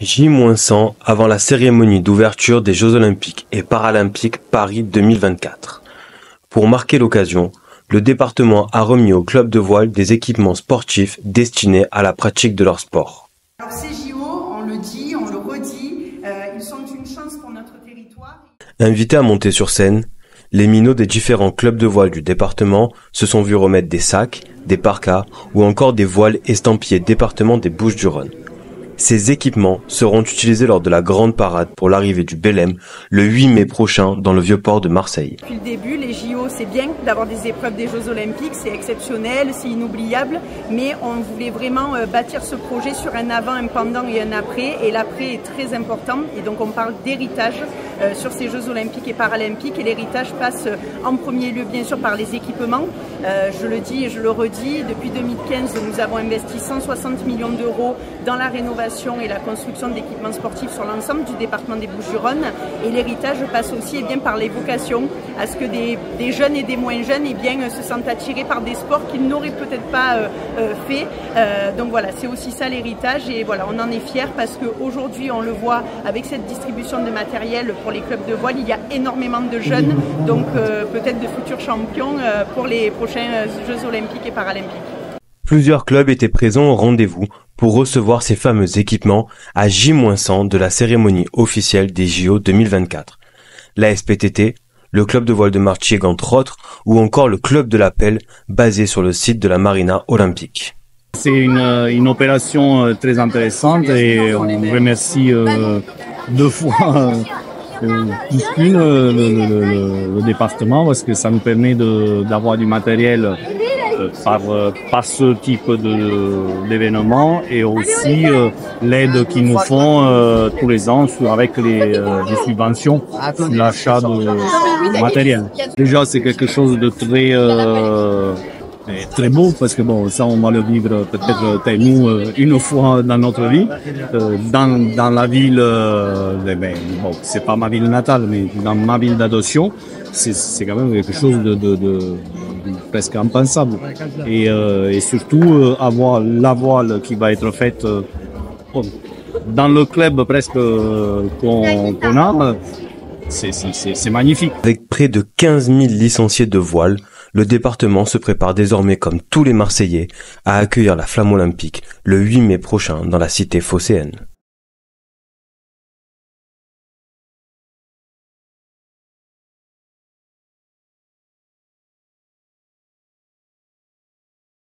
J-100 avant la cérémonie d'ouverture des Jeux Olympiques et Paralympiques Paris 2024. Pour marquer l'occasion, le département a remis au club de voile des équipements sportifs destinés à la pratique de leur sport. Alors ces JO, on le dit, on le redit, ils sont une chance pour notre territoire. Invités à monter sur scène, les minots des différents clubs de voile du département se sont vus remettre des sacs, des parkas ou encore des voiles estampillés département des Bouches-du-Rhône. Ces équipements seront utilisés lors de la grande parade pour l'arrivée du Belém le 8 mai prochain dans le Vieux-Port de Marseille. Depuis le début, les JO, c'est bien d'avoir des épreuves des Jeux Olympiques, c'est exceptionnel, c'est inoubliable, mais on voulait vraiment bâtir ce projet sur un avant, un pendant et un après, et l'après est très important, et donc on parle d'héritage sur ces Jeux Olympiques et Paralympiques, et l'héritage passe en premier lieu bien sûr par les équipements. Je le dis et je le redis, depuis 2015, nous avons investi 160 millions d'euros dans la rénovation et la construction d'équipements sportifs sur l'ensemble du département des Bouches-du-Rhône, et l'héritage passe aussi bien par les vocations, à ce que des jeunes et des moins jeunes se sentent attirés par des sports qu'ils n'auraient peut-être pas fait. Donc voilà, c'est aussi ça l'héritage, et voilà, on en est fiers parce qu'aujourd'hui on le voit avec cette distribution de matériel pour les clubs de voile, il y a énormément de jeunes, donc peut-être de futurs champions pour les prochains Jeux Olympiques et Paralympiques. Plusieurs clubs étaient présents au rendez-vous pour recevoir ces fameux équipements à J-100 de la cérémonie officielle des JO 2024. La SPTT, le club de voile de Martigues entre autres, ou encore le club de la Pelle basé sur le site de la Marina olympique. C'est une opération très intéressante et on remercie deux fois plus qu'une le département parce que ça nous permet d'avoir du matériel par ce type d'événement, et aussi l'aide qu'ils nous font tous les ans avec les subventions sur l'achat de matériel. Déjà c'est quelque chose de très beau parce que bon, ça on va le vivre peut-être nous une fois dans notre vie dans la ville bon, c'est pas ma ville natale mais dans ma ville d'adoption, c'est quand même quelque chose de presque impensable, et surtout avoir la voile qui va être faite dans le club presque qu'on a, c'est magnifique. Avec près de 15 000 licenciés de voile, le département se prépare désormais comme tous les Marseillais à accueillir la flamme olympique le 8 mai prochain dans la cité phocéenne.